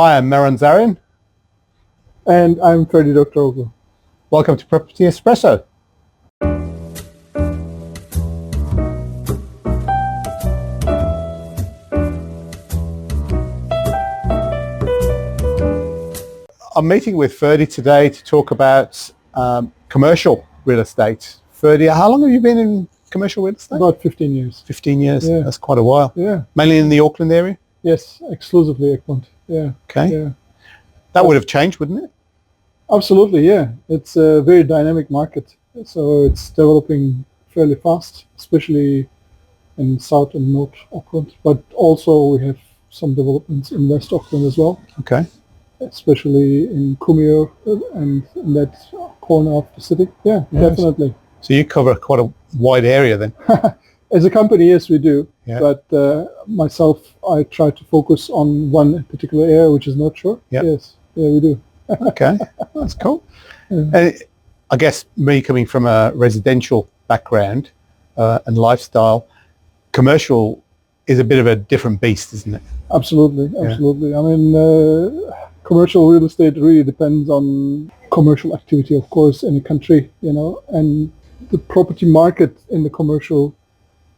Hi, I'm Mehran. And I'm Ferdi Doktoroglu. Welcome to Property Espresso. I'm meeting with Ferdi today to talk about commercial real estate. Ferdi, how long have you been in commercial real estate? About 15 years. 15 years, Yeah. That's quite a while. Yeah. Mainly in the Auckland area? Yes, exclusively Auckland. Yeah. Okay. Yeah. That would have changed, wouldn't it? Absolutely, yeah. It's a very dynamic market. So it's developing fairly fast, especially in South and North Auckland. But also we have some developments in West Auckland as well. Okay. Especially in Kumeo and in that corner of the city. Yeah, yes. Definitely. So you cover quite a wide area then? As a company, yes, we do. Yeah. But myself, I try to focus on one particular area, which is North Shore. Yep. Yes, yeah, we do. Okay, that's cool. Yeah. I guess me coming from a residential background and lifestyle, commercial is a bit of a different beast, isn't it? Absolutely, absolutely. Yeah. I mean, commercial real estate really depends on commercial activity, of course, in a country, and the property market in the commercial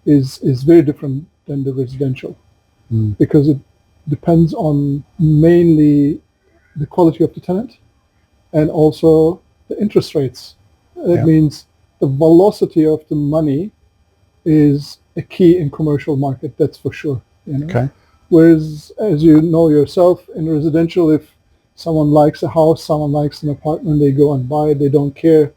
is very different than the residential because it depends on mainly the quality of the tenant and also the interest rates. That means the velocity of the money is a key in commercial market, that's for sure. Okay. Whereas, as you know yourself, in residential, if someone likes a house, someone likes an apartment, they go and buy it. They don't care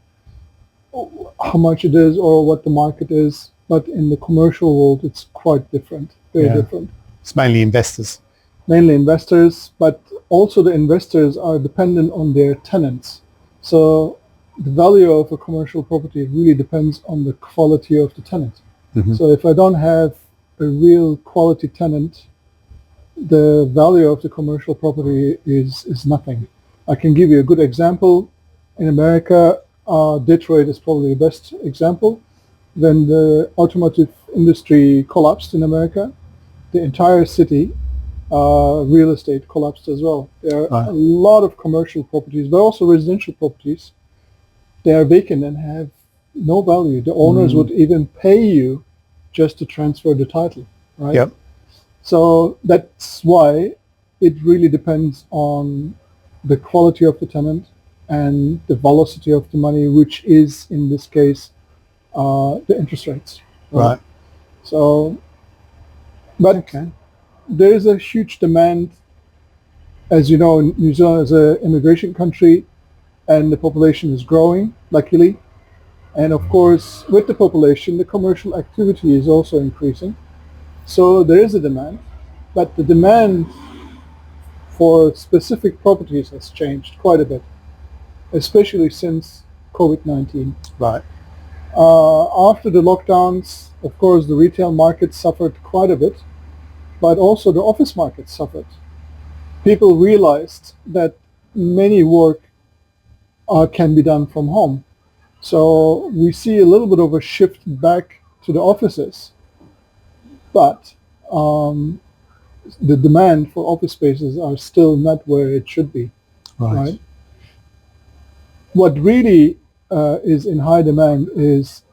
how much it is or what the market is. But in the commercial world, it's quite different, very different. It's mainly investors. Mainly investors, but also the investors are dependent on their tenants. So the value of a commercial property really depends on the quality of the tenant. Mm-hmm. So if I don't have a real quality tenant, the value of the commercial property is nothing. I can give you a good example. In America, Detroit is probably the best example. When the automotive industry collapsed in America, the entire city, real estate collapsed as well. There are a lot of commercial properties, but also residential properties. They are vacant and have no value. The owners would even pay you just to transfer the title, right? Yep. So that's why it really depends on the quality of the tenant and the velocity of the money, which is, in this case, the interest rates. Right. So, but there is a huge demand. As you know, New Zealand is an immigration country and the population is growing, luckily. And of course, with the population, the commercial activity is also increasing. So there is a demand, but the demand for specific properties has changed quite a bit, especially since COVID-19. Right. After the lockdowns, of course, the retail market suffered quite a bit, but also the office market suffered. People realized that many work can be done from home. So we see a little bit of a shift back to the offices, but the demand for office spaces are still not where it should be. Right? What really is in high demand is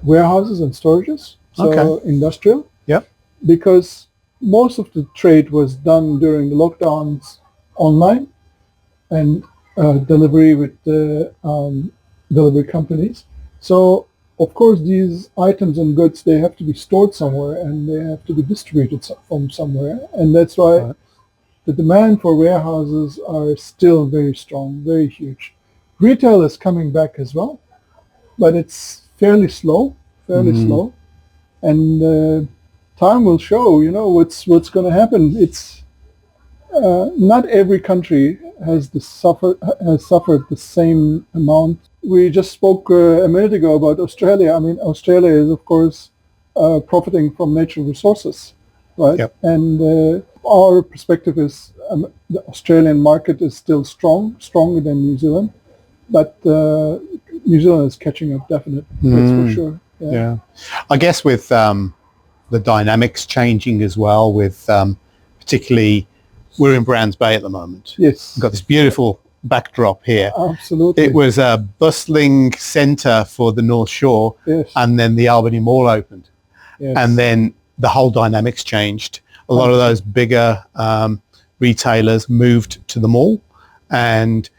warehouses and storages, so industrial. Yep. Because most of the trade was done during the lockdowns online and delivery with the delivery companies. So of course these items and goods, they have to be stored somewhere and they have to be distributed from somewhere, and that's why the demand for warehouses are still very strong, very huge. Retail is coming back as well, but it's fairly slow, and time will show, what's going to happen. It's not every country has suffered the same amount. We just spoke a minute ago about Australia. I mean, Australia is, of course, profiting from natural resources, right? Yep. And our perspective is the Australian market is still stronger than New Zealand, but New Zealand is catching up, definitely. That's for sure. Yeah. I guess with the dynamics changing as well, with particularly we're in Brands Bay at the moment. Yes. We've got this beautiful backdrop here. Absolutely. It was a bustling centre for the North Shore, Yes. and then the Albany Mall opened. Yes. And then the whole dynamics changed. A lot of those bigger retailers moved to the mall, and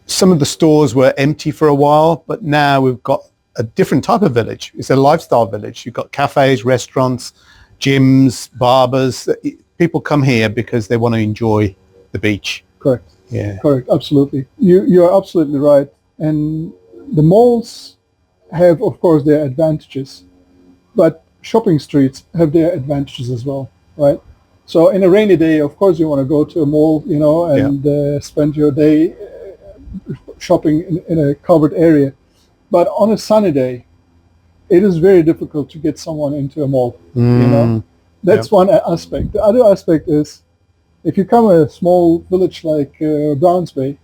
some of the stores were empty for a while, but now we've got a different type of village. It's a lifestyle village. You've got cafes, restaurants, gyms, barbers. People come here because they want to enjoy the beach. Correct. Yeah. Correct. Absolutely. You are absolutely right. And the malls have, of course, their advantages, but shopping streets have their advantages as well, right? So in a rainy day, of course, you want to go to a mall, and spend your day shopping in a covered area. But on a sunny day, it is very difficult to get someone into a mall. That's one aspect. The other aspect is, if you come to a small village like Browns Bay,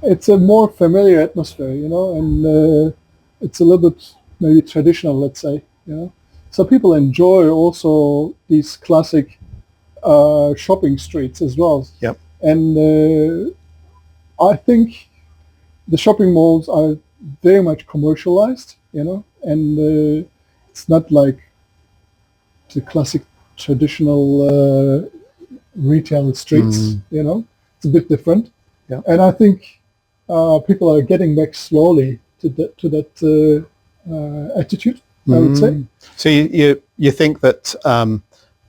it's a more familiar atmosphere, and it's a little bit maybe traditional, let's say, So people enjoy also these classic shopping streets as well. Yep. And I think the shopping malls are very much commercialized, and it's not like the classic traditional retail streets, It's a bit different. Yeah. And I think people are getting back slowly to that attitude, I would say. So you think that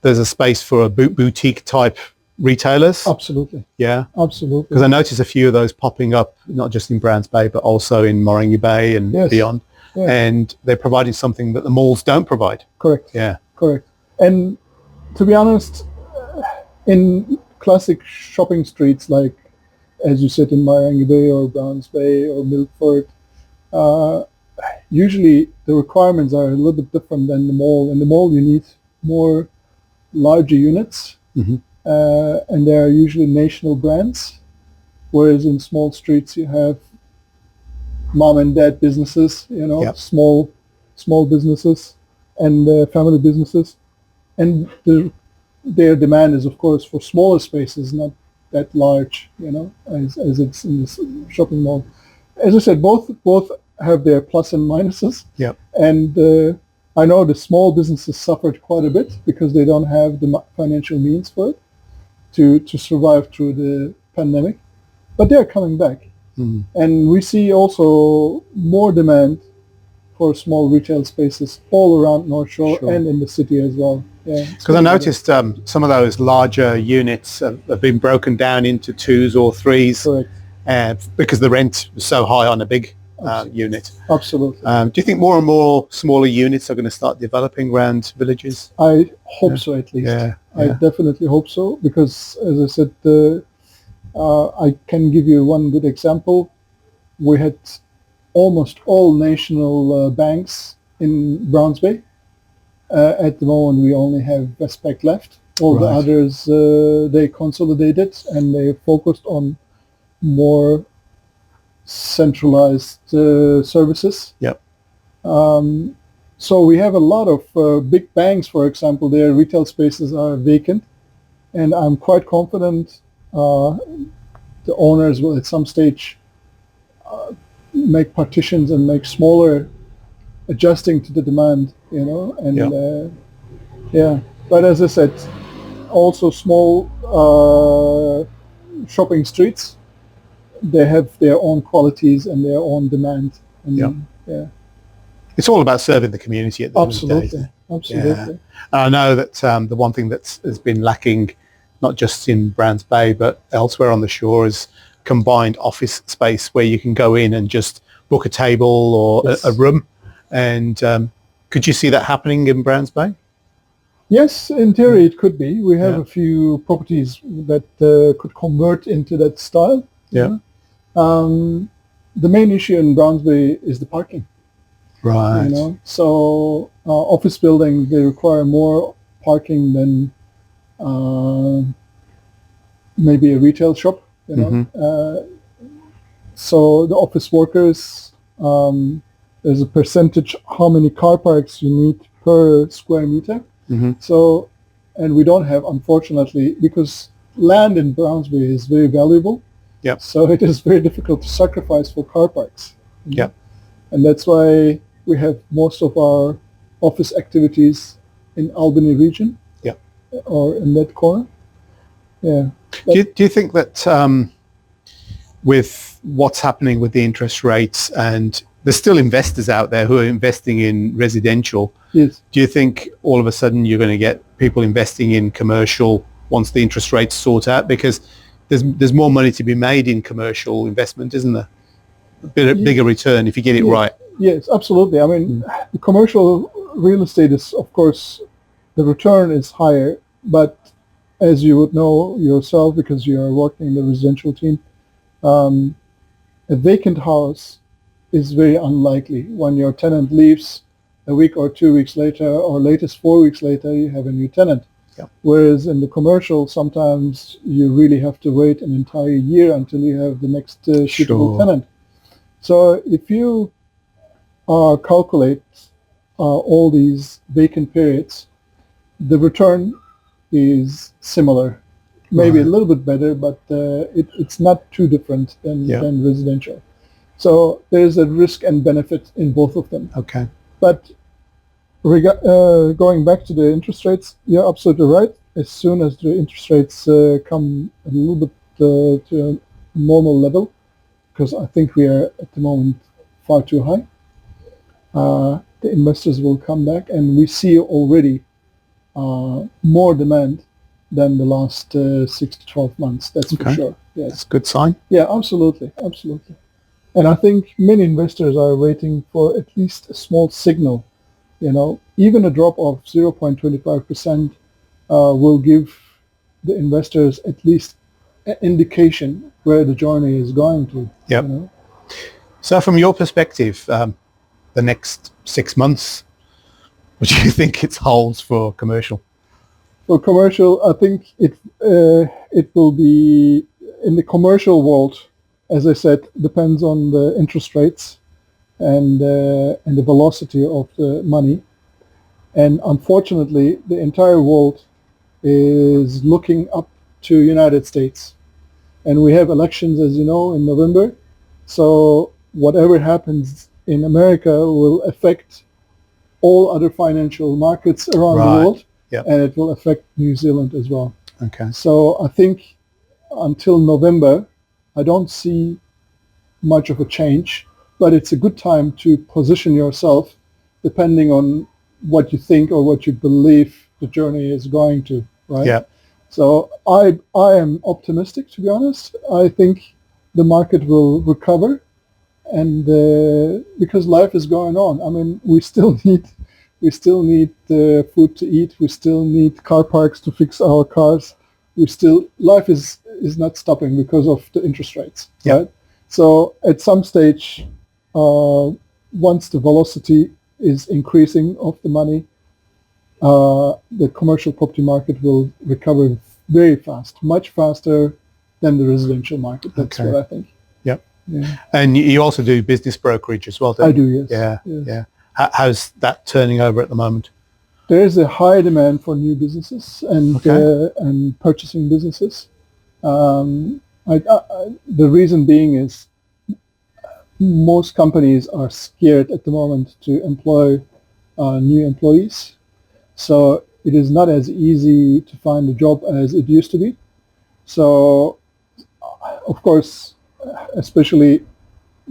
there's a space for a boutique type retailers? Absolutely. Yeah. Absolutely. Because I noticed a few of those popping up, not just in Brands Bay, but also in Morangi Bay and beyond. Yes. And they're providing something that the malls don't provide. Correct. Yeah. Correct. And to be honest, in classic shopping streets, like, as you said, in Morangi Bay or Browns Bay or Milford, usually the requirements are a little bit different than the mall. In the mall, you need more larger units, and they are usually national brands, whereas in small streets you have mom and dad businesses, small businesses and family businesses, and their demand is, of course, for smaller spaces, not that large, as it's in the shopping mall. As I said, both have their plus and minuses. Yep. And I know the small businesses suffered quite a bit because they don't have the financial means for it to survive through the pandemic, but they're coming back. And we see also more demand for small retail spaces all around North Shore and in the city as well. Because I noticed some of those larger units have been broken down into 2s or 3s. Correct. Because the rent was so high on a big unit. Absolutely. Do you think more and more smaller units are going to start developing around villages? I hope so, at least. I definitely hope so, because, as I said, I can give you one good example. We had almost all national banks in Browns Bay. At the moment, we only have Westpac left. All the others, they consolidated and they focused on more centralized services. Yep. So we have a lot of big banks, for example, their retail spaces are vacant, and I'm quite confident the owners will at some stage make partitions and make smaller, adjusting to the demand, and But as I said, also small shopping streets, they have their own qualities and their own demand. And, It's all about serving the community at the end of the day. Absolutely. I know that the one thing that has been lacking, not just in Brands Bay, but elsewhere on the shore, is combined office space where you can go in and just book a table or a room. And could you see that happening in Brands Bay? Yes, in theory it could be. We have a few properties that could convert into that style. The main issue in Browns Bay is the parking. Right. So office buildings, they require more parking than maybe a retail shop. So the office workers, there's a percentage how many car parks you need per square meter. So and we don't have, unfortunately, because land in Brownsville is very valuable. Yep. So it is very difficult to sacrifice for car parks. Yep. And that's why we have most of our office activities in Albany region. Yep. Or in that corner. Yeah. Do you think that with what's happening with the interest rates, and there's still investors out there who are investing in residential, Yes. do you think all of a sudden you're going to get people investing in commercial once the interest rates sort out? Because there's more money to be made in commercial investment, isn't there? A bigger return if you get it right. Yes, absolutely. I mean, the commercial real estate is, of course, the return is higher, but as you would know yourself, because you are working in the residential team, a vacant house is very unlikely. When your tenant leaves, a week or 2 weeks later, or latest 4 weeks later, you have a new tenant. Yeah. Whereas in the commercial, sometimes you really have to wait an entire year until you have the next suitable tenant. So if you calculate all these vacant periods, the return is similar, maybe a little bit better, but it's not too different than residential. So there's a risk and benefit in both of them. Okay. But going back to the interest rates, you're absolutely right. As soon as the interest rates come a little bit to a normal level, because I think we are at the moment far too high, the investors will come back, and we see already more demand than the last 6 to 12 months. That's for sure. Yes. That's a good sign. Yeah, absolutely, absolutely. And I think many investors are waiting for at least a small signal. Even a drop of 0.25% will give the investors at least an indication where the journey is going to. Yep. So from your perspective, the next 6 months, what do you think it holds for commercial? For commercial, I think it will be, in the commercial world, as I said, depends on the interest rates and the velocity of the money. And unfortunately, the entire world is looking up to United States. And we have elections, as you know, in November. So whatever happens in America will affect all other financial markets around the world. Yep. And it will affect New Zealand as well. Okay. So I think until November, I don't see much of a change, but it's a good time to position yourself depending on what you think or what you believe the journey is going to, right? Yeah. So I am optimistic, to be honest. I think the market will recover, and because life is going on. I mean, we still need food to eat. We still need car parks to fix our cars. Life is not stopping because of the interest rates, right? So at some stage, once the velocity is increasing of the money, the commercial property market will recover very fast, much faster than the residential market. That's what I think. Yep. Yeah. And you also do business brokerage as well, don't you? I do, yes. Yeah, yes. yeah. How's that turning over at the moment? There is a high demand for new businesses and purchasing businesses. The reason being is most companies are scared at the moment to employ new employees. So it is not as easy to find a job as it used to be. So, of course, especially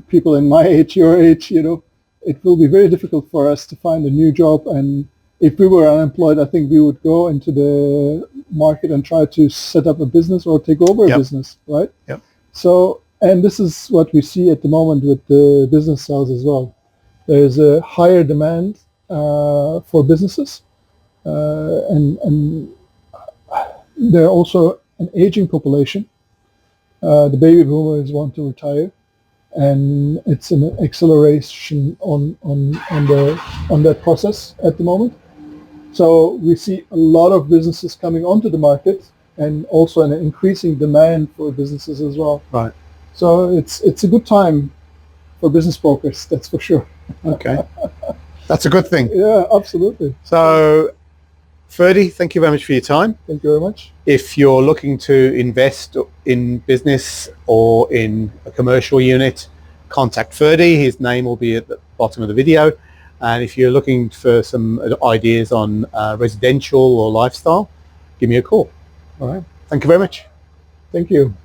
people in my age, your age, it will be very difficult for us to find a new job. And if we were unemployed, I think we would go into the market and try to set up a business or take over a business, right? Yep. So, and this is what we see at the moment with the business sales as well. There is a higher demand for businesses, and there are also an aging population. The baby boomers want to retire, and it's an acceleration on that process at the moment. So we see a lot of businesses coming onto the market, and also an increasing demand for businesses as well. Right. So it's a good time for business brokers, that's for sure. Okay. That's a good thing. Yeah, absolutely. So Ferdi, thank you very much for your time. Thank you very much. If you're looking to invest in business or in a commercial unit, contact Ferdi. His name will be at the bottom of the video. And if you're looking for some ideas on residential or lifestyle, give me a call. All right. Thank you very much. Thank you.